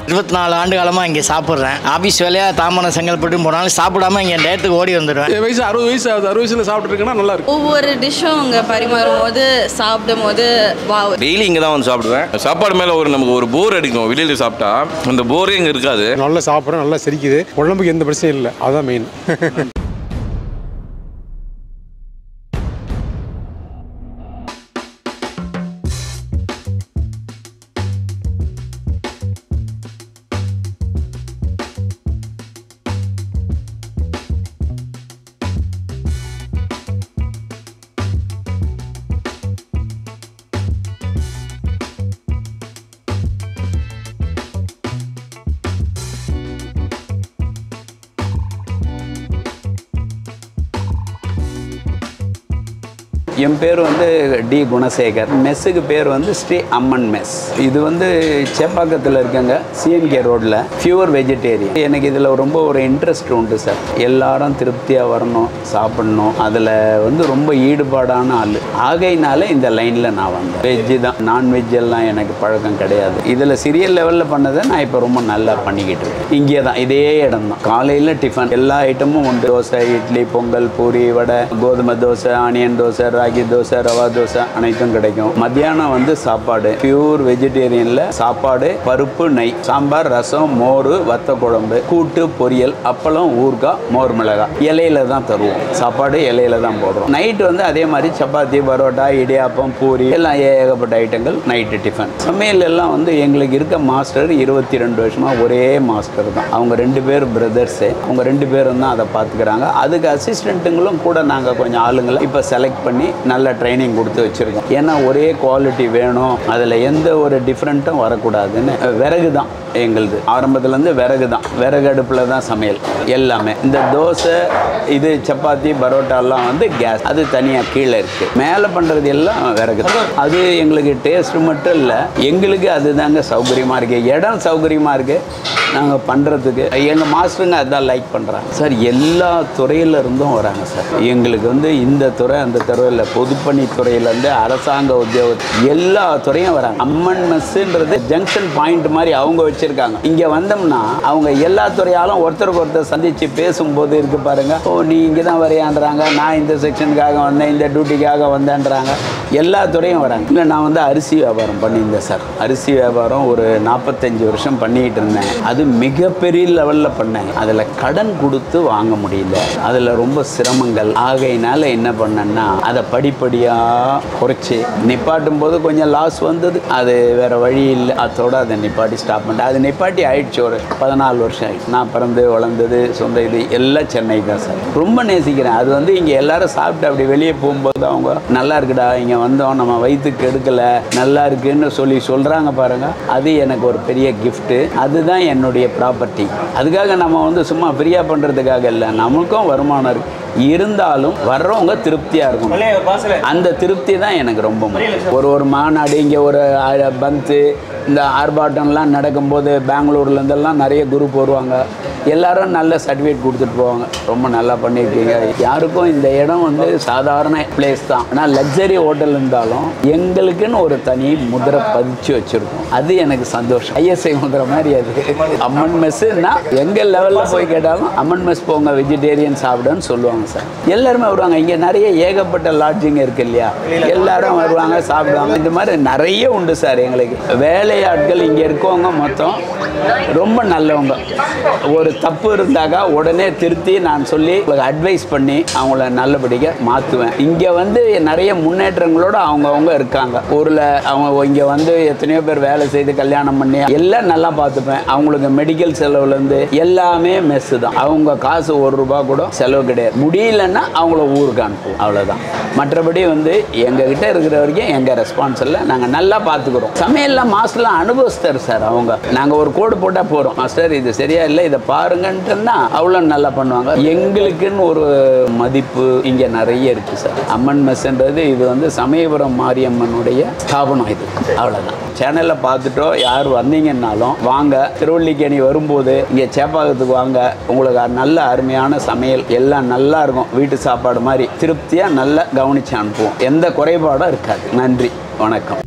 24 ஆண்டு காலமாக இங்கே சாப்பிட்றேன். ஆஃபீஸ் வேலையாக தாமரை செங்கல்பட்டு போனாலும் சாப்பிடாம இங்கே டயத்துக்கு ஓடி வந்துடுவேன். என் வயசு 60 வயசு ஆகுது. 60 வயசில் சாப்பிட்ருக்கேன்னா நல்லா இருக்கும். ஒவ்வொரு டிஷ்ஷும் இங்கே பரிமாறும் போது சாப்பிடும் போது டெய்லி இங்கே தான் வந்து சாப்பிடுவேன். சாப்பாடு மேலே நமக்கு ஒரு போர் அடிக்கும். வெளியில் சாப்பிட்டா அந்த போரே இங்கே இருக்காது. நல்லா சாப்பிட்றேன், நல்லா செரிக்குது, உடம்புக்கு எந்த பிரச்சனையும் இல்லை. அதான் மெயின். என் பேர் வந்து டி குணசேகர். மெஸ்ஸுக்கு பேர் வந்து ஸ்ரீ அம்மன் மெஸ். இது வந்து சேப்பாக்கத்தில் இருக்கங்க, சிஎன்கே ரோட்டில். Pure vegetarian. எனக்கு இதில் ரொம்ப ஒரு இன்ட்ரெஸ்ட் உண்டு சார். எல்லாரும் திருப்தியாக வரணும், சாப்பிடணும். அதில் வந்து ரொம்ப ஈடுபாடான ஆள். ஆகையினால இந்த லைனில் நான் வந்தேன். வெஜ்ஜு தான், நான்வெஜ் எல்லாம் எனக்கு பழக்கம் கிடையாது. இதில் சிறிய லெவலில் பண்ணதை நான் இப்போ ரொம்ப நல்லா பண்ணிக்கிட்டு இருக்கேன். இங்கே தான், இதே இடம் தான். காலையில் டிஃபன் எல்லா ஐட்டமும் உண்டு. தோசை, இட்லி, பொங்கல், பூரி, வடை, கோதுமை தோசை, ஆனியன் தோசை, ராகி தோசை, ரவா தோசை அனைத்தும் கிடைக்கும். மத்தியானம் வந்து சாப்பாடு பியூர் வெஜிடேரியனில் சாப்பாடு, பருப்பு, நெய், சாம்பார், ரசம், மோர், வத்த குழம்பு, கூட்டு, பொரியல், அப்பளம், ஊறுகாய், மோர் மிளகாய். இலையில தான் தருவோம் சாப்பாடு, இலையில தான் போடுறோம். நைட்டு வந்து அதே மாதிரி சப்பாத்தி, பரோட்டா, இடியாப்பம், பூரி எல்லாம் ஏகப்பட்ட ஐட்டங்கள் நைட்டு டிஃபன். சமையல் எல்லாம் வந்து எங்களுக்கு இருக்க மாஸ்டர் 22 வருஷமாக ஒரே மாஸ்டர் தான். அவங்க 2 பேர் பிரதர்ஸு. அவங்க 2 பேரும் தான் அதை பார்த்துக்கிறாங்க. அதுக்கு அசிஸ்டண்ட்டுங்களும் கூட நாங்கள் கொஞ்சம் ஆளுங்களை இப்போ செலக்ட் பண்ணி நல்ல ட்ரைனிங் கொடுத்து வச்சுருக்கோம். ஏன்னா ஒரே குவாலிட்டி வேணும், அதில் எந்த ஒரு டிஃப்ரெண்ட்டும் வரக்கூடாதுன்னு. விறகு தான் எங்களுது. ஆரம்பத்துலேருந்து விறகு தான். விறகு அடுப்பில் தான் சமையல் எல்லாமே. இந்த தோசை, இது சப்பாத்தி, பரோட்டாலாம் வந்து கேஸ், அது தனியாக கீழே இருக்குது. மேலே பண்ணுறது எல்லாம் விறகு தான். அது எங்களுக்கு டேஸ்ட் மட்டும் இல்லை, எங்களுக்கு அதுதாங்க சௌகரியமாக இருக்குது. இடம் சௌகரியமாக இருக்குது நாங்கள் பண்ணுறதுக்கு. எங்கள் மாஸ்டருங்க அதான் லைக் பண்ணுறாங்க சார். எல்லா துறையில் இருந்தும் வராங்க சார். எங்களுக்கு வந்து இந்த துறை அந்த துறையில், பொதுப்பணித்துறையிலேருந்து அரசாங்க உத்தியோகம் எல்லா துறையும் வராங்க. அம்மன் மெஸ்ஸுன்றது ஜங்ஷன் பாயிண்ட் மாதிரி அவங்க வச்சுருக்காங்க. இங்கே வந்தோம்னா அவங்க எல்லா துறையாலும் ஒருத்தருக்கு ஒருத்தர் சந்தித்து பேசும்போது இருக்கு பாருங்க. ஓ, நீ இங்கே தான் வரையான்றாங்க, நான் இந்த செக்ஷனுக்காக வந்தேன், இந்த டியூட்டிக்காக வந்தேன்றாங்க. எல்லா துறையும் வராங்க. இல்லை, நான் வந்து அரிசி வியாபாரம் பண்ணியிருந்தேன் சார். அரிசி வியாபாரம் ஒரு 45 வருஷம் பண்ணிக்கிட்டு இருந்தேன். அது மிகப்பெரிய லெவலில் பண்ணேன். அதில் கடன் கொடுத்து வாங்க முடியல. அதில் ரொம்ப சிரமங்கள். ஆகையினால என்ன பண்ணேன்னா அதை படிப்படியாக குறைச்சி நிப்பாட்டும் போது கொஞ்சம் லாஸ் வந்தது. அது வேறு வழி இல்லை. அதோடு அதை நிப்பாட்டி ஸ்டாப் பண்ணிட்டேன். அது நிப்பாட்டி ஆயிடுச்சு. ஒரு 14 வருஷம் ஆயிடுச்சு. நான் பிறந்து வளர்ந்தது சொந்த இது எல்லாம் சென்னை தான் சார். ரொம்ப நேசிக்கிறேன். அது வந்து இங்கே எல்லாரும் சாப்பிட்டு அப்படி வெளியே போகும்போது அவங்க நல்லா இருக்குடா, இங்கே வந்தோம், நம்ம வயிற்றுக்கு எடுக்கலை, நல்லா இருக்குன்னு சொல்கிறாங்க பாருங்கள். அது எனக்கு ஒரு பெரிய கிஃப்ட்டு. அதுதான் என்னுடைய ப்ராப்பர்ட்டி. அதுக்காக நம்ம வந்து சும்மா ஃப்ரீயாக பண்ணுறதுக்காக இல்லை, நமக்கும் வருமானம் இருக்குது. இருந்தாலும் வர்றவங்க திருப்தியாக இருக்கும். அந்த திருப்தி தான் எனக்கு ரொம்ப முக்கியம். ஒரு மாநாடு, இங்கே ஒரு பந்து, இந்த ஆர்ப்பாட்டம்லாம் நடக்கும்போது பெங்களூர்லேருந்தெல்லாம் நிறைய குரூப் வருவாங்க. எல்லாரும் நல்ல சர்டிஃபிகேட் கொடுத்துட்டு போவாங்க. ரொம்ப நல்லா பண்ணியிருக்கீங்க. யாருக்கும் இந்த இடம் வந்து சாதாரண பிளேஸ் தான், ஆனால் லக்ஸரி ஹோட்டல் இருந்தாலும் எங்களுக்குன்னு ஒரு தனி முதிரை பதிச்சு வச்சுருக்கோம். அது எனக்கு சந்தோஷம். ஐஎஸ்ஐ முதிரை மாதிரி அது. அம்மன் மெஸ்ஸுன்னா எங்கள் லெவலில் போய் கேட்டாலும் அம்மன் மெஸ் போங்க, வெஜிடேரியன் சாப்பிடுன்னு சொல்லுவாங்க சார். எல்லாருமே வருவாங்க. இங்கே நிறைய ஏகப்பட்ட லாட்ஜிங் இருக்கு இல்லையா, எல்லாரும் வருவாங்க, சாப்பிடுவாங்க. இந்த மாதிரி நிறைய உண்டு சார். எங்களுக்கு வேலையாட்கள் இங்கே இருக்கவங்க மொத்தம் ரொம்ப நல்லவங்க. ஒரு தப்பு இருந்தாக்கா உடனே திருத்தி நான் சொல்லி உங்களுக்கு அட்வைஸ் பண்ணி அவங்கள நல்லபடியாக மாற்றுவேன். இங்கே வந்து நிறைய முன்னேற்றங்களோடு அவங்கவுங்க இருக்காங்க. ஊரில் அவங்க இங்கே வந்து எத்தனையோ பேர் வேலை செய்து கல்யாணம் பண்ணி எல்லாம் நல்லா பார்த்துப்பேன். அவங்களுக்கு மெடிக்கல் செலவுலேருந்து எல்லாமே மெஸ்ஸு தான். அவங்க காசு ₹1 கூட செலவு கிடையாது. முடியலன்னா அவங்கள ஊருக்கு அனுப்புவோம், அவ்வளோதான். மற்றபடி வந்து எங்ககிட்ட இருக்கிற வரைக்கும் எங்கள் ரெஸ்பான்ஸ் இல்லை, நாங்கள் நல்லா பார்த்துக்குறோம். சமையலில் மாஸ்டர்லாம் அனுபவிஸ்தர் சார். அவங்க நாங்கள் ஒரு கோடு போட்டால் போகிறோம், மாஸ்டர் இது சரியா இல்லை, இதை பாருங்கன்ட்டுன்னா அவ்வளோ நல்லா பண்ணுவாங்க. எங்களுக்குன்னு ஒரு மதிப்பு இங்கே நிறைய இருக்குது சார். அம்மன் மெஸ்ன்றது இது வந்து சமயபுரம் மாரியம்மனுடைய ஸ்தாபனம். இது அவ்வளோதான். சேனலில் பார்த்துட்டோ யார் வந்தீங்கன்னாலும் வாங்க, திருவல்லிக்கேணி வரும்போது இங்கே சேப்பாக்கத்துக்கு வாங்க. உங்களுக்கு நல்ல அருமையான சமையல் எல்லாம் நல்லா இருக்கும். வீட்டு சாப்பாடு மாதிரி திருப்தியாக நல்லா கவனித்து அனுப்புவோம். எந்த குறைபாடும் இருக்காது. நன்றி, வணக்கம்.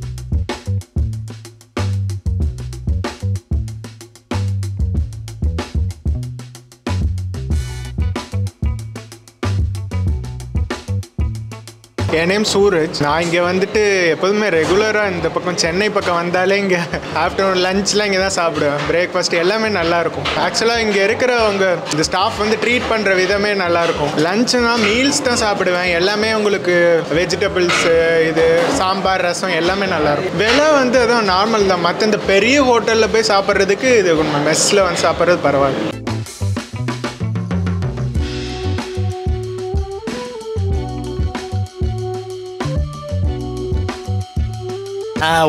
என் நேம் சூரஜ். நான் இங்கே வந்துட்டு எப்போதுமே ரெகுலராக இந்த பக்கம் சென்னை பக்கம் வந்தாலே இங்கே ஆஃப்டர்நூன் லஞ்ச்லாம் இங்கே தான் சாப்பிடுவேன். பிரேக்ஃபாஸ்ட் எல்லாமே நல்லாயிருக்கும். ஆக்சுவலாக இங்கே இருக்கிறவங்க இந்த ஸ்டாஃப் வந்து ட்ரீட் பண்ணுற விதமே நல்லாயிருக்கும். லஞ்சுனா மீல்ஸ் தான் சாப்பிடுவேன். எல்லாமே உங்களுக்கு வெஜிடபிள்ஸு இது சாம்பார் ரசம் எல்லாமே நல்லாயிருக்கும். விலை வந்து அதுவும் நார்மல் தான். மற்ற இந்த பெரிய ஹோட்டலில் போய் சாப்பிட்றதுக்கு இது மெஸ்ஸில் வந்து சாப்பிட்றது பரவாயில்ல.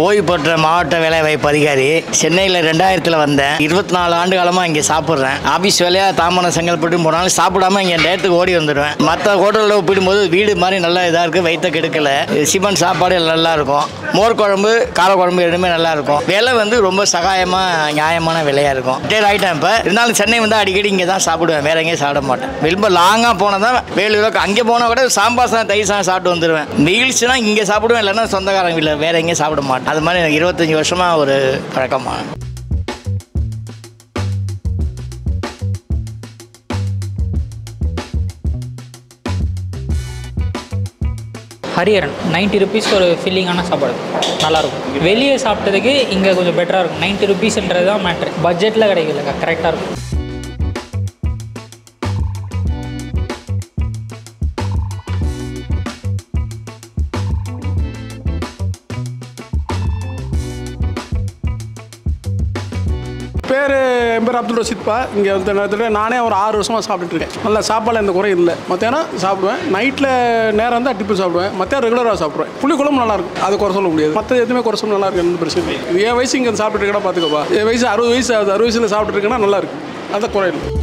ஓய்வு பெற்ற மாவட்ட வேலைவாய்ப்பு அதிகாரி. சென்னையில் 2000 வந்தேன். 24 ஆண்டு காலமாக இங்கே சாப்பிட்றேன். ஆஃபீஸ் வேலையாக தாம்பரம் செங்கல்பட்டு போனாலும் சாப்பிடாம இங்கே டயத்துக்கு ஓடி வந்துடுவேன். மற்ற ஹோட்டலில் ஒப்பிடும்போது வீடு மாதிரி நல்லா இதாக இருக்குது. வயிற்ற கெடுக்கல. சிமெண்ட் சாப்பாடு நல்லா இருக்கும். மோர் குழம்பு கார குழம்பு எதுவுமே நல்லா இருக்கும். விலை வந்து ரொம்ப சகாயமாக நியாயமான விலையாக இருக்கும். ரிட்டையர் ஆகிட்டேன் இப்போ. இருந்தாலும் சென்னை வந்து அடிக்கடி இங்கே தான் சாப்பிடுவேன். வேற எங்கேயும் சாப்பிட மாட்டேன். ரொம்ப லாங்காக போனால் தான் வேலூர் அங்கே போனால் கூட சாம்பார் சாதம் தயிர் சாதம் சாப்பிட்டு வந்துடுவேன். மீல்ஸ்னால் இங்கே சாப்பிடுவேன். இல்லைன்னா சொந்தக்காரங்க வீட்டில் வேற எங்கேயும் சாப்பிட மாட்டேன். அது மாதிரி எனக்கு 25 வருஷமாக ஒரு பழக்கமாக. ஹரியரன் 90 ருபீஸ்க்கு ஒரு ஃபில்லிங்கான சாப்பாடு நல்லாயிருக்கும். வெளியே சாப்பிட்டதுக்கு இங்கே கொஞ்சம் பெட்டராக இருக்கும். 90 ருபீஸ்ன்றது தான் மேட்ரு. பட்ஜெட்டில் கிடைக்கல, கரெக்டாக இருக்கும். என் பேர் அப்துல் ரஷீத்பா. இங்கே வந்து நேரத்தில் நானே ஒரு 6 வருஷமாக சாப்பிட்டுருக்கேன். நல்லா சாப்பாடு எந்த குறையும் இல்லை. மத்தியானம் சாப்பிடுவேன். நைட்டில் நேரம் தான் டிஃபன் சாப்பிடுவேன். மத்தியானம் ரெகுலராக சாப்பிடுவேன். புளி குழம்பு நல்லாயிருக்கும். அது குறை சொல்ல முடியாது. மற்ற எதுவுமே குறை சொல்ல நல்லா இருக்கும். எந்த பிரச்சனை இல்லை. என் வயசு இங்கே சாப்பிட்டுருக்கேன்னா பார்த்துக்கப்பா. என் வயசு 60 வயசு ஆகுது. 60 வயசில் சாப்பிட்டுருக்கேன்னா நல்லாயிருக்கும். அதை குறை இல்லை.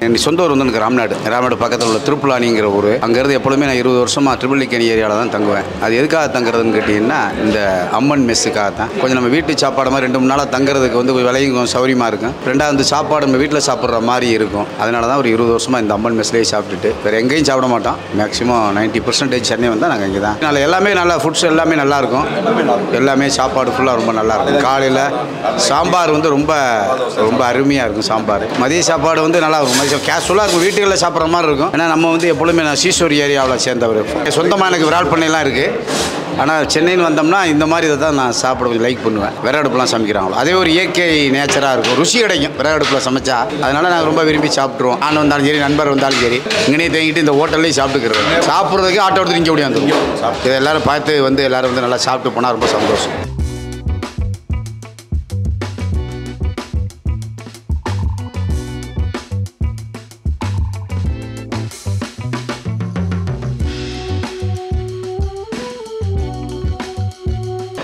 என் சொந்த ஊர் வந்து எனக்கு ராம்நாடு பக்கத்தில் உள்ள திருப்புலானிங்கிற ஊர். அங்கேருந்து எப்பொழுதுமே நான் 20 வருஷமாக ட்ரிபிள்லிக்கேணி ஏரியாவில் தான் தங்குவேன். அது எதுக்காக தங்குறதுன்னு கேட்டிங்கன்னா இந்த அம்மன் மெஸ்ஸுக்காக தான். கொஞ்சம் நம்ம வீட்டு சாப்பாடு மாதிரி 2-3 நாளாக தங்குறதுக்கு வந்து விலையும் கொஞ்சம் சௌரியமாக இருக்கும். ரெண்டாவது சாப்பாடு நம்ம வீட்டில் சாப்பிட்ற மாதிரி இருக்கும். அதனால தான் ஒரு 20 வருஷமாக இந்த அம்மன் மெஸ்லேயே சாப்பிட்டுட்டு வேறு எங்கேயும் சாப்பிட மாட்டோம். மேக்ஸிமம் 90% சென்னை வந்தால் நாங்கள் இங்கே தான். அதனால் எல்லாமே நல்லா ஃபுட்ஸ் எல்லாமே நல்லாயிருக்கும். எல்லாமே சாப்பாடு ஃபுல்லாக ரொம்ப நல்லாயிருக்கும். காலையில் சாம்பார் வந்து ரொம்ப ரொம்ப அருமையாக இருக்கும். சாம்பார் மதிய சாப்பாடு வந்து நல்லா இருக்கும். கேஷுவலாக இருக்கும். வீட்டுகளில் சாப்பிட்ற மாதிரி இருக்கும். ஏன்னா நம்ம வந்து எப்பொழுதுமே நான் சீசோர் ஏரியாவில் சேர்ந்தவர். சொந்தமாக எனக்கு விரால் பண்ணையெல்லாம் இருக்குது. ஆனால் சென்னைன்னு வந்தோம்னா இந்த மாதிரி இதை தான் நான் சாப்பிட கொஞ்சம் லைக் பண்ணுவேன். விறகு அடுப்புலாம் சமைக்கிறாங்களோ அதே ஒரு இயற்கை நேச்சராக இருக்கும். ருசி கிடைக்கும் விறகு அடுப்பில் சமைச்சா. அதனால் நாங்கள் ரொம்ப விரும்பி சாப்பிட்ருவோம். ஆண் வந்தாலும் சரி, நண்பர் வந்தாலும் சரி, இங்கேயே தேங்கிட்டு இந்த ஹோட்டல்லையும் சாப்பிட்டுக்கிறோம். சாப்பிட்றதுக்கு ஆட்டோ எடுத்து இங்கே ஓடியாந்துடும். இதை எல்லோரும் பார்த்து வந்து எல்லோரும் வந்து நல்லா சாப்பிட்டு போனால் ரொம்ப சந்தோஷம்.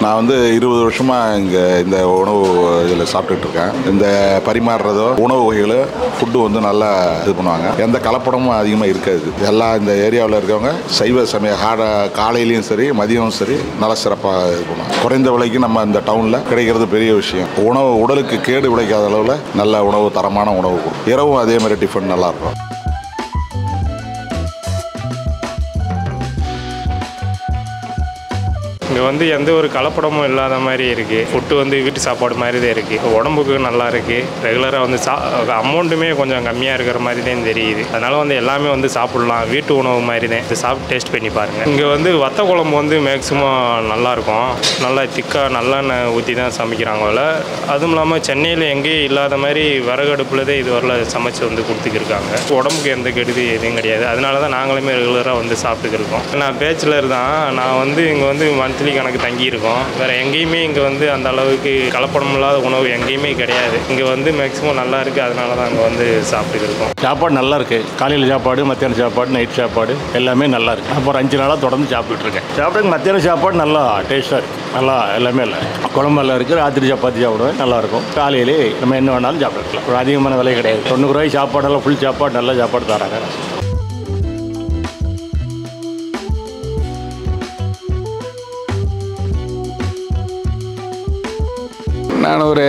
நான் வந்து 20 வருஷமாக இங்கே இந்த உணவு இதில் சாப்பிட்டுட்டு இருக்கேன். இந்த பரிமாறுறதோ உணவு வகைகள் ஃபுட்டு வந்து நல்லா இது பண்ணுவாங்க. எந்த கலப்படமும் அதிகமாக இருக்காது. எல்லாம் இந்த ஏரியாவில் இருக்கவங்க சைவ சமய காலையிலையும் சரி மதியமும் சரி நல்லா சிறப்பாக இது பண்ணுவாங்க. குறைந்த விலைக்கு நம்ம இந்த டவுனில் கிடைக்கிறது பெரிய விஷயம். உணவு உடலுக்கு கேடு விளைக்காத அளவில் நல்ல உணவு, தரமான உணவு கொடுக்கும். இரவும் அதே மாதிரி டிஃபன் நல்லாயிருக்கும். இங்கே வந்து எந்த ஒரு கலப்படமும் இல்லாத மாதிரி இருக்குது. ஃபுட்டு வந்து வீட்டு சாப்பாடு மாதிரி தான் இருக்குது. உடம்புக்கு நல்லா இருக்குது. ரெகுலராக வந்து அமௌண்ட்டுமே கொஞ்சம் கம்மியாக இருக்கிற மாதிரி தான் தெரியுது. அதனால் வந்து எல்லாமே வந்து சாப்பிட்லாம். வீட்டு உணவு மாதிரி தான். இது சாப்பிட்டு டேஸ்ட் பண்ணி பாருங்கள். இங்கே வந்து வத்த குழம்பு வந்து மேக்ஸிமம் நல்லாயிருக்கும். நல்லா திக்காக நல்லெண்ணெய் ஊற்றி தான் சமைக்கிறாங்க போல். அதுவும் இல்லாமல் சென்னையில் எங்கேயும் இல்லாத மாதிரி விறகு அடுப்பில் தான் இது வரல சமைச்சு வந்து கொடுத்துக்கிருக்காங்க. உடம்புக்கு எந்த கெடுதி எதுவும் கிடையாது. அதனால தான் நாங்களுமே ரெகுலராக வந்து சாப்பிட்டுக்கிருக்கோம். நான் பேச்சுலர் தான். நான் வந்து இங்கே வந்து மந்த்லி கணக்கு தங்கியிருக்கோம். வேறு எங்கேயுமே இங்கே வந்து அந்த அளவுக்கு கலப்படம் இல்லாத உணவு எங்கேயுமே கிடையாது. இங்கே வந்து மேக்ஸிமம் நல்லா இருக்குது. அதனால தான் அங்கே வந்து சாப்பிட்டுருக்கோம். சாப்பாடு நல்லா இருக்குது. காலையில் சாப்பாடு, மத்தியானம் சாப்பாடு, நைட் சாப்பாடு எல்லாமே நல்லா இருக்குது. அப்புறம் 5 நாளாக தொடர்ந்து சாப்பிட்டுருக்கேன். சாப்பிட்டு மத்தியானம் சாப்பாடு நல்லா டேஸ்ட்டாக இருக்குது. நல்லா எல்லாமே இல்லை. குழம்பு நல்லா இருக்குது. ராத்திரி சப்பாத்தி சாப்பிடுவேன், நல்லாயிருக்கும். காலையிலே நம்ம என்ன வேணாலும் சாப்பிட்டுக்கலாம். ஒரு அதிகமான விலை கிடையாது. 90 ரூபாய் சாப்பாடெல்லாம் ஃபுல் சாப்பாடு, நல்ல சாப்பாடு தராங்க. நான் ஒரு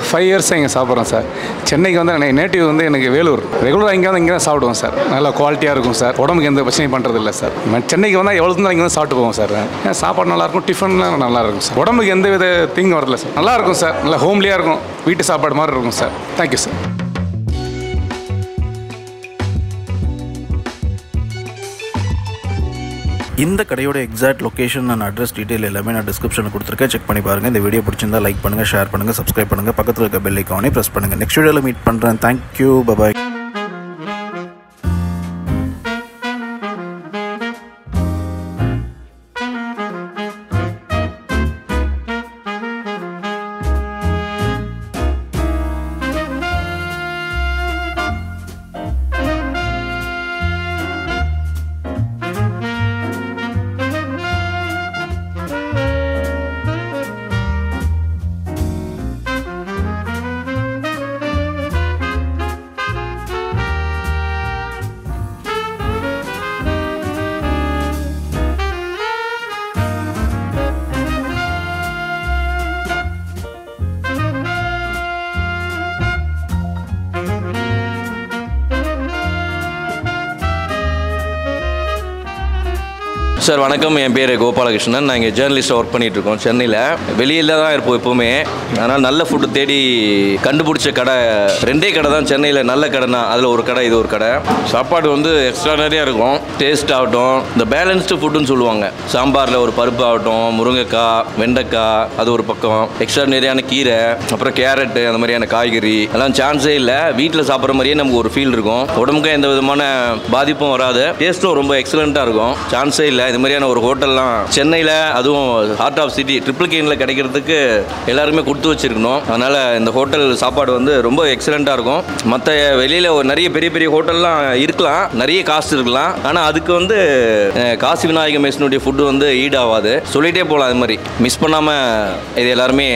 5 இயர்ஸ் இங்கே சாப்பிட்றேன் சார். சென்னைக்கு வந்து எனக்கு நேட்டிவ் வந்து எனக்கு வேலூர். ரெகுலராக இங்கே வந்து இங்கே தான் சாப்பிடுவோம் சார். நல்லா குவாலிட்டியாக இருக்கும் சார். உடம்புக்கு எந்த பிரச்சனையும் பண்ணுறது இல்லை சார். சென்னைக்கு வந்தால் எவ்வளோ தான் இங்கே வந்து சாப்பிட்டு போவோம் சார். சாப்பாடு நல்லாயிருக்கும். டிஃபன்லாம் நல்லா இருக்கும் சார். உடம்புக்கு எந்த வித தீங்கும் வரல சார். நல்லாயிருக்கும் சார். நல்லா ஹோம்லியாக இருக்கும். வீட்டு சாப்பாடு மாதிரி இருக்கும் சார். Thank you sir. இந்த கடையோட exact location and address detail எல்லாமே நான் டிஸ்கிரிப்ஷனில் கொடுத்துருக்கேன். செக் பண்ணி பாருங்கள். இந்த வீடியோ பிடிச்சிருந்தா லைக் பண்ணுங்கள், ஷேர் பண்ணுங்கள், சப்ஸ்கிரைப் பண்ணுங்கள், பக்கத்தில் இருக்க பெல் ஐக்கானே ப்ரெஸ் பண்ணுங்கள். நெக்ஸ்ட் வீடியோவில் மீட் பண்ணுறேன். Thank you, bye bye. சார் வணக்கம், என் பேர் கோபாலகிருஷ்ணன். நான் இங்கே ஜேர்னலிஸ்ட்டாக ஒர்க் பண்ணிகிட்ருக்கோம் சென்னையில். வெளியில் தான் இருப்போம் எப்போவுமே. ஆனால் நல்ல ஃபுட்டு தேடி கண்டுபிடிச்ச கடை 2 கடை தான் சென்னையில். நல்ல கடைனா அதில் ஒரு கடை, இது ஒரு கடை. சாப்பாடு வந்து எக்ஸ்ட்ரானரியாக இருக்கும். டேஸ்ட் ஆகட்டும், இந்த பேலன்ஸ்டு ஃபுட்டுன்னு சொல்லுவாங்க. சாம்பாரில் ஒரு பருப்பு ஆகட்டும், முருங்கைக்காய், வெண்டைக்காய், அது ஒரு பக்கம், எக்ஸ்ட்ரானரியான கீரை, அப்புறம் கேரட்டு, அந்த மாதிரியான காய்கறி அதெல்லாம் சான்ஸே இல்லை. வீட்டில் சாப்பிட்ற மாதிரியே நமக்கு ஒரு ஃபீல் இருக்கும். உடம்புக்கு எந்த விதமான பாதிப்பும் வராது. டேஸ்ட்டும் ரொம்ப எக்ஸலண்ட்டாக இருக்கும். சான்ஸே இல்லை. இது மாதிரியான ஒரு ஹோட்டல்லாம் சென்னையில், அதுவும் ஹார்ட் ஆஃப் சிட்டி ட்ரிபிள்கேனில் கிடைக்கிறதுக்கு எல்லாருமே கொடுத்து வச்சிருக்கணும். அதனால் இந்த ஹோட்டல் சாப்பாடு வந்து ரொம்ப எக்ஸலண்ட்டாக இருக்கும். மற்ற வெளியில் நிறைய பெரிய பெரிய ஹோட்டல்லாம் இருக்கலாம், நிறைய காசு இருக்கலாம். ஆனால் அதுக்கு வந்து காசி விநாயக மெஸ்னுடைய ஃபுட்டு வந்து ஈடாகாது. சொல்லிகிட்டே போகலாம். அது மாதிரி மிஸ் பண்ணாமல் இது எல்லாருமே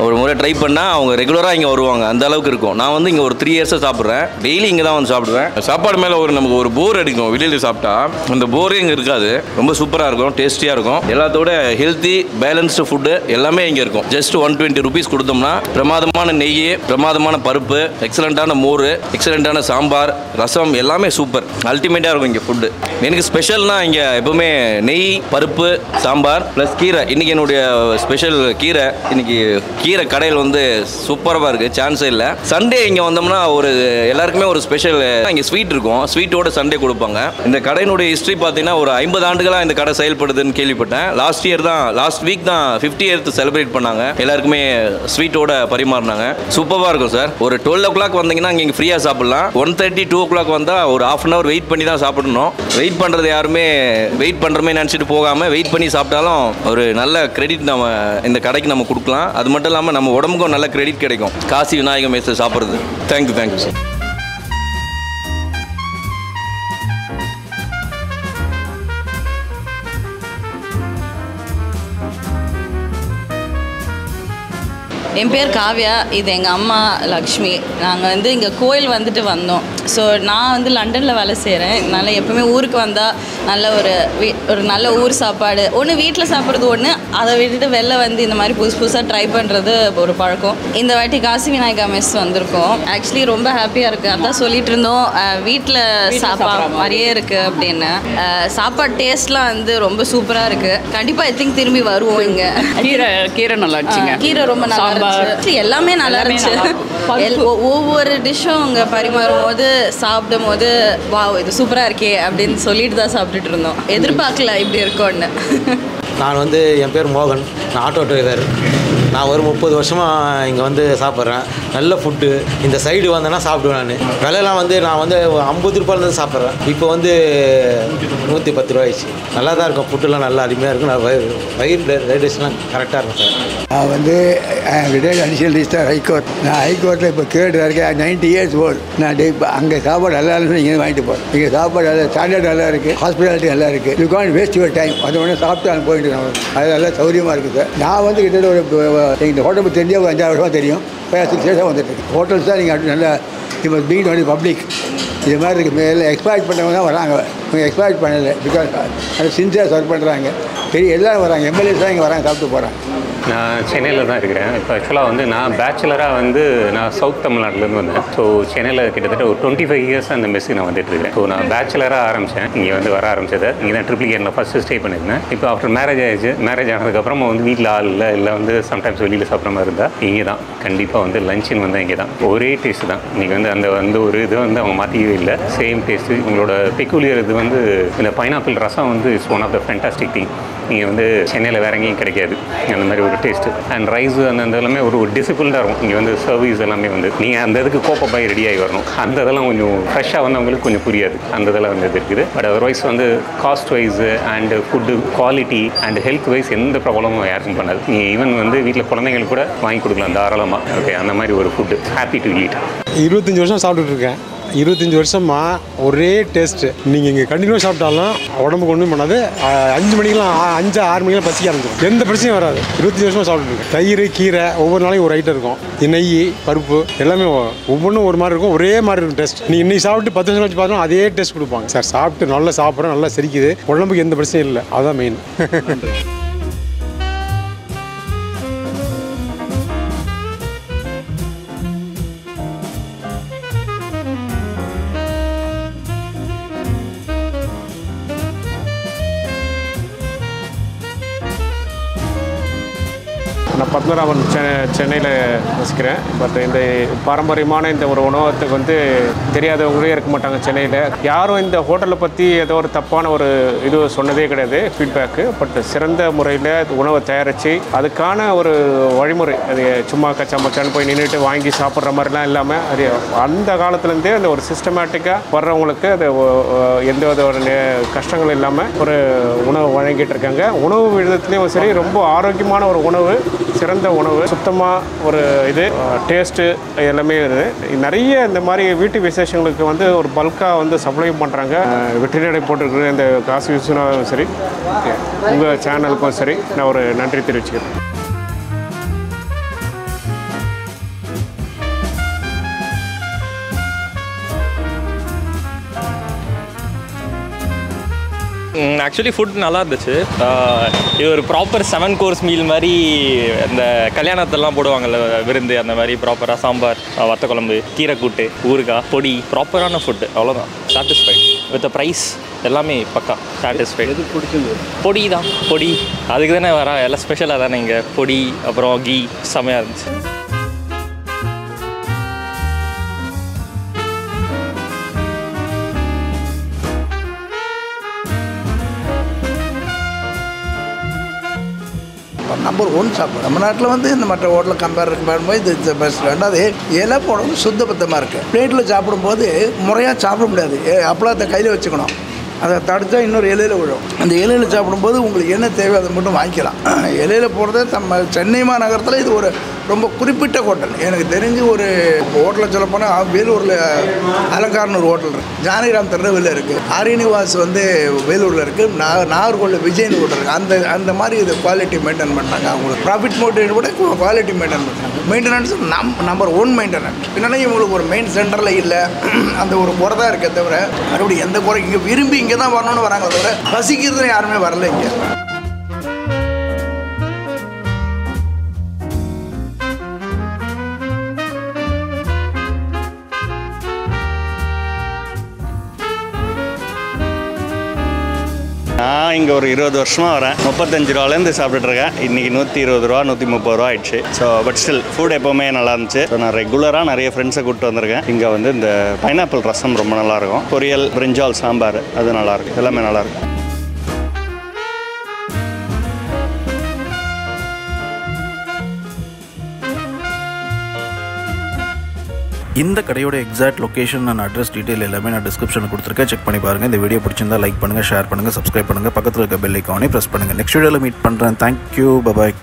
ஒரு முறை ட்ரை பண்ணால் அவங்க ரெகுலராக இங்கே வருவாங்க. அந்த அளவுக்கு இருக்கும். நான் வந்து இங்கே ஒரு 3 இயர்ஸாக சாப்பிட்றேன். டெய்லி இங்கே தான் வந்து சாப்பிடுவேன். சாப்பாடு மேலே நமக்கு ஒரு போர் அடிக்கும். வெளியில் சாப்பிட்டா அந்த போரே இங்கே இருக்காது. ரொம்ப சூப்பராக இருக்கும், டேஸ்டியாக இருக்கும். எல்லாத்தோட ஹெல்த்தி பேலன்ஸ்டு ஃபுட்டு எல்லாமே இங்கே இருக்கும். ஜஸ்ட் 120 rupees கொடுத்தோம்னா பிரமாதமான நெய், பிரமாதமான பருப்பு, எக்ஸலண்ட்டான மோர், எக்ஸலண்ட்டான சாம்பார், ரசம் எல்லாமே சூப்பர். அல்டிமேட்டாக இருக்கும் இங்கே ஃபுட்டு. எனக்கு ஸ்பெஷல்னால் இங்கே எப்போவுமே நெய், பருப்பு, சாம்பார் ப்ளஸ் கீரை. இன்றைக்கி என்னுடைய ஸ்பெஷல் கீரை. இன்றைக்கி கீரை கடையில் வந்து சூப்பராக இருக்குது, சான்ஸே இல்லை. சண்டே இங்கே வந்தோம்னா ஒரு எல்லாருக்குமே ஒரு ஸ்பெஷல் இங்கே ஸ்வீட் இருக்கும். ஸ்வீட்டோட சண்டே கொடுப்பாங்க. இந்த கடையினுடைய ஹிஸ்ட்ரி பார்த்தீங்கன்னா ஒரு 50 ஆண்டுகளாக இந்த கடை செயல்படுதுன்னு கேள்விப்பட்டேன். லாஸ்ட் வீக் தான் 50th செலிப்ரேட் பண்ணாங்க. எல்லாருக்குமே ஸ்வீட்டோட பரிமாறினாங்க. சூப்பராக இருக்கும் சார். ஒரு 12 o'clock வந்தீங்கன்னா இங்கே ஃப்ரீயாக சாப்பிடலாம். 1:30, 2 o'clock வந்தால் ஒரு ½ an hour வெயிட் பண்ணி தான் சாப்பிடணும். வெயிட் பண்ணுறது யாருமே வெயிட் பண்ணுறமே நினச்சிட்டு போகாமல் வெயிட் பண்ணி சாப்பிட்டாலும் ஒரு நல்ல கிரெடிட் நம்ம இந்த கடைக்கு நம்ம கொடுக்கலாம். அது மட்டும் இல்லாமல் நம்ம உடம்புக்கும் நல்ல கிரெடிட் கிடைக்கும் காசி விநாயக மெஸ் சாப்பிட்றது. Thank you sir. என் பேர் காவ்யா, இது எங்கள் அம்மா லக்ஷ்மி. நாங்கள் வந்து இங்கே கோயில் வந்துட்டு வந்தோம். ஸோ நான் வந்து லண்டனில் வேலை செய்கிறேன். அதனால் எப்போவுமே ஊருக்கு வந்தால் நல்ல ஒரு நல்ல ஊர் சாப்பாடு ஒன்று வீட்டில் சாப்பிட்றது ஒன்று, அதை விட்டுட்டு வெளில வந்து இந்த மாதிரி புதுசாக ட்ரை பண்ணுறது ஒரு பழக்கம். இந்த வாட்டி காசி விநாயகா மெஸ் வந்திருக்கோம். ஆக்சுவலி ரொம்ப ஹாப்பியாக இருக்குது. அதான் சொல்லிட்டு இருந்தோம், வீட்டில் சாப்பாடு மாதிரியே இருக்குது அப்படின்னு. சாப்பாடு டேஸ்ட்லாம் வந்து ரொம்ப சூப்பராக இருக்குது. கண்டிப்பாக ஐ திங்க் திரும்பி வருவோம். இங்கே கீரை நல்லா இருந்துச்சுங்க. கீரை ரொம்ப நல்லா இருந்துச்சு. எல்லாமே நல்லா இருந்துச்சு. ஒவ்வொரு டிஷ்ஷும் அங்கே பரிமாறும் போது சாப்பிடும் போது வா இது சூப்பராக இருக்கே அப்படின்னு சொல்லிட்டு தான் சாப்பிட்டுட்டு இருந்தோம். எதிர்பார்க்கல இப்படி இருக்கும்னு. நான் வந்து என் பேர் மோகன். நான் ஆட்டோ டிரைவர். நான் ஒரு 30 வருஷமாக இங்கே வந்து சாப்பிட்றேன். நல்ல ஃபுட்டு. இந்த சைடு வந்தேன்னா சாப்பிடுவேன். நான் விலையெல்லாம் வந்து நான் வந்து 50 ரூபாயிலேருந்து சாப்பிட்றேன். இப்போ வந்து 110 ரூபாய்ச்சு. நல்லா தான் இருக்கும். ஃபுட்டுலாம் நல்லா அருமையாக இருக்கும். நான் வயிறு ரைடேஷன்லாம் கரெக்டாக இருக்கும் சார். நான் வந்து ரிட்டையர்ட் அடிஷனல் ரிஜிஸ்டர் ஹைகோர்ட். நான் ஹைகோர்ட்டில் இப்போ கேட்டு இருக்கேன். 90 years old. நான் அங்கே சாப்பாடு நல்லா இல்லைன்னு இங்கே வாங்கிட்டு போகிறேன். இங்கே சாப்பாடு நல்லா, ஸ்டாண்டர்ட் நல்லா இருக்குது, ஹாஸ்பிட்டாலிட்டி நல்லா இருக்குது. You can't waste your time. அது ஒன்று சாப்பிட்டு அங்கே போயிட்டு அது நல்லா சௌரியமாக இருக்குது சார். நான் வந்து கிட்டத்தட்ட இந்த ஹோட்டல் தெரிஞ்ச ஒரு 5-6 வருஷமாக தெரியும். 5-6 years வந்துட்டுருக்கு. ஹோட்டல்ஸ் தான் நீங்கள் நல்லா இப்போ பீட் வந்து பப்ளிக் இது மாதிரி இருக்குது. மேலே எக்ஸ்பெக்ட் பண்ணவங்க தான் வராங்க. இவங்க எக்ஸ்பெக்ட் பண்ணலை. பிகாஸ் அது சின்சியராக சர்வ் பண்ணுறாங்க. பெரிய எல்லோரும் வராங்க. எம்எல்ஏஸ் தான் இங்கே வராங்க, சாப்பிட்டு போகிறாங்க. நான் சென்னையில் தான் இருக்கிறேன். இப்போ ஆக்சுவலாக வந்து நான் பேச்சுலராக வந்து நான் சவுத் தமிழ்நாட்டிலேருந்து வந்தேன். ஸோ சென்னையில் கிட்டத்தட்ட ஒரு 25 இயர்ஸ் அந்த மெஸ்ஸுக்கு நான் வந்துட்டு இருக்கேன். ஸோ நான் பேச்சுலராக ஆரம்பித்தேன், இங்கே வந்து வர ஆரம்பிச்சது. இங்கே தான் ட்ரிபிள் கேனில் ஃபஸ்ட்டு ஸ்டே பண்ணியிருந்தேன். இப்போ ஆஃப்டர் மேரேஜ் ஆயிடுச்சு. மேரேஜ் ஆனதுக்கப்புறமா வந்து வீட்டில் ஆள் இல்லை வந்து சம்டைம்ஸ் வெளியில் சாப்பிட்ற மாதிரி இருந்தால் இங்கே தான் கண்டிப்பாக வந்து லஞ்சின் வந்து இங்கே தான் ஒரே டேஸ்ட்டு தான். இன்றைக்கி வந்து அந்த ஒரு இது வந்து அவங்க மாற்றிக்கவே இல்லை, சேம் டேஸ்ட்டு. உங்களோட பெக்குலியர் இது வந்து இந்த பைனாப்பிள் ரசம் வந்து it's one of the fantastic thing. இங்கே வந்து சென்னையில் வேற எங்கேயும் கிடைக்காது அந்த மாதிரி ஒரு டேஸ்ட்டு. அண்ட் ரைஸு அந்த எல்லாமே ஒரு டிசிப்ளின்டாக இருக்கும். இங்கே வந்து சர்வீஸ் எல்லாமே வந்து நீங்கள் அந்த இதுக்கு கோப்பப்பாய் ரெடியாகி வரணும். அந்த இதெல்லாம் கொஞ்சம் ஃப்ரெஷ்ஷாக வந்து அவங்களுக்கு கொஞ்சம் புரியாது. அந்த இதெல்லாம் வந்து இது இருக்குது. பட் அதர்வைஸ் வந்து cost wise and food quality and health wise எந்த ப்ராப்ளமும் யாருக்கும் பண்ணாது. நீங்கள் ஈவன் வந்து வீட்டில் குழந்தைங்களுக்கு கூட வாங்கி கொடுக்கலாம் தாராளமாக. ஓகே, அந்த மாதிரி ஒரு ஃபுட்டு ஹாப்பி டு ஈட். 25 வருஷம் சாப்பிட்டுட்ருக்கேன். 25 வருஷமாக ஒரே டேஸ்ட்டு. நீங்கள் இங்கே கண்டினியூவாக சாப்பிட்டாலும் உடம்புக்கு ஒன்றும் பண்ணாது. 5 மணிக்கெலாம் 5-6 மணிக்கெலாம் பசிக்க ஆரம்பிச்சிடும். எந்த பிரச்சனையும் வராது. 25 வருஷமாக சாப்பிட்டுருக்கேன். தயிர், கீரை ஒவ்வொரு நாளைக்கும் ஒரு ஐட்டம் இருக்கும். நெய், பருப்பு எல்லாமே ஒவ்வொன்றும் ஒரு மாதிரி இருக்கும். ஒரே மாதிரி இருக்கும் டேஸ்ட். நீங்கள் இன்னைக்கு சாப்பிட்டு 10 வருஷம் வச்சு பார்த்தோம் அதே டேஸ்ட் கொடுப்பாங்க. சார் சாப்பிட்டு நல்லா சாப்பிட்றோம், நல்லா செரிக்குது, உடம்புக்கு எந்த பிரச்சனையும் இல்லை. அதுதான் மெயின். நான் பத்மநாபன் சென்னையில் வசிக்கிறேன். பட் இந்த பாரம்பரியமான இந்த ஒரு உணவகத்துக்கு வந்து தெரியாதவங்களே இருக்க மாட்டாங்க சென்னையில். யாரும் இந்த ஹோட்டலை பற்றி ஏதோ ஒரு தப்பான ஒரு இது சொன்னதே கிடையாது, ஃபீட்பேக்கு. பட் சிறந்த முறையில் உணவை தயாரித்து அதுக்கான ஒரு வழிமுறை, அது சும்மா கச்சா மச்சான்னு போய் நின்றுட்டு வாங்கி சாப்பிட்ற மாதிரிலாம் இல்லாமல் அது அந்த காலத்துலேருந்தே அந்த ஒரு சிஸ்டமேட்டிக்காக வர்றவங்களுக்கு அது எந்த வித கஷ்டங்கள் இல்லாமல் ஒரு உணவு வழங்கிட்டு இருக்காங்க. உணவு விதத்துலேயும் சரி, ரொம்ப ஆரோக்கியமான ஒரு உணவு, சிறந்த உணவு, சுத்தமாக ஒரு இது டேஸ்ட்டு எல்லாமே இருக்குது. நிறைய இந்த மாதிரி வீட்டு விசேஷங்களுக்கு வந்து ஒரு பல்காக வந்து சப்ளை பண்ணுறாங்க. வெற்றிநடை போட்டிருக்கிற இந்த காசு விஸ்வநாதனும் சரி, உங்கள் சேனலுக்கும் சரி நான் ஒரு நன்றி தெரிவிச்சுக்கிறேன். ஆக்சுவலி ஃபுட் நல்லா இருந்துச்சு. இது ஒரு ப்ராப்பர் 7 கோர்ஸ் மீல் மாதிரி. இந்த கல்யாணத்தெல்லாம் போடுவாங்கள்ல விருந்து, அந்த மாதிரி ப்ராப்பராக சாம்பார், வத்த குழம்பு, கீரைக்கூட்டு, ஊறுகாய், பொடி, ப்ராப்பரான ஃபுட்டு. அவ்வளோதான், சாட்டிஸ்ஃபைட் வித் ப்ரைஸ் எல்லாமே பக்கா சாட்டிஸ்ஃபைட். எது பிடிச்சிருந்தது? பொடி தான். பொடி அதுக்கு தானே வர எல்லாம் ஸ்பெஷலாக தானே இங்கே பொடி, அப்புறம் கீ செம்மையாக இருந்துச்சு. நம்பர் 1 சாப்பிடும். நம்ம நாட்டில் வந்து இந்த மற்ற ஹோட்டலில் கம்பேர் பண்ணும்போது இது பெஸ்ட். ரெண்டாவது இலை போடுறது சுத்தபத்தமாக இருக்குது. பிளேட்டில் சாப்பிடும்போது முறையாக சாப்பிட முடியாது. அப்பளத்தை கையில் வச்சுக்கணும். அதை தடுத்தா இன்னொரு இலையில் விழும். அந்த இலையில் சாப்பிடும்போது உங்களுக்கு என்ன தேவை அதை மட்டும் வாங்கிக்கலாம். இலையில் போடுறது நம்ம சென்னை மாநகரத்தில் இது ஒரு ரொம்ப குறிப்பிட்ட ஹோட்டல். எனக்கு தெரிஞ்சு ஒரு ஹோட்டலில் சொல்லப்போனால் வேலூரில் அலங்காரன்னு ஒரு ஹோட்டல் இருக்குது, ஜானகிராம் திருநெல்வேலியில் இருக்குது, ஆரியனிவாஸ் வந்து வேலூரில் இருக்குது, நாகர்கோவில் விஜய்னு ஹோட்டல் இருக்குது. அந்த மாதிரி இது குவாலிட்டி மெயின்டைன் பண்ணுறாங்க. அவங்களுக்கு ப்ராஃபிட் மோட்டிவ் கூட குவாலிட்டி மெயின்டைன் பண்ணுறாங்க. Maintenance number 1 maintenance. என்னன்னா இவங்களுக்கு ஒரு மெயின் சென்டரில் இல்லை, அந்த ஒரு குறை தான் இருக்கே தவிர மறுபடியும் எந்த குறை. இங்கே விரும்பி இங்கே தான் வரணும்னு வராங்க தவிர பசிக்கிறது யாருமே வரல இங்கே. நான் இங்கே ஒரு 20 வருஷமாக வரேன். 35 ரூபாலேருந்து சாப்பிட்டுருக்கேன். இன்றைக்கி 120 ரூபா 130 ரூபா ஆயிடுச்சு. ஸோ பட் ஸ்டில் ஃபுட் எப்போவுமே நல்லா இருந்துச்சு. ஸோ நான் ரெகுலராக நிறைய ஃப்ரெண்ட்ஸை கூப்பிட்டு வந்திருக்கேன். இங்கே வந்து இந்த பைனாப்பிள் ரசம் ரொம்ப நல்லாயிருக்கும், பொரியல், பிரிஞ்சால், சாம்பார் அது நல்லாயிருக்கும், எல்லாமே நல்லாயிருக்கும். இந்த கடையோட exact location and address detail எல்லாமே நான் டிஸ்கிரிப்ஷனில் கொடுத்துருக்கேன். செக் பண்ணி பாருங்கள். இந்த வீடியோ பிடிச்சிருந்தா லைக் பண்ணுங்கள், ஷேர் பண்ணுங்கள், சப்ஸ்கிரைப் பண்ணுங்கள், பக்கத்தில் இருக்க பெல் ஐக்கானே ப்ரெஸ் பண்ணுங்கள். நெக்ஸ்ட் வீடியோவில் மீட் பண்ணுறேன். Thank you, bye bye.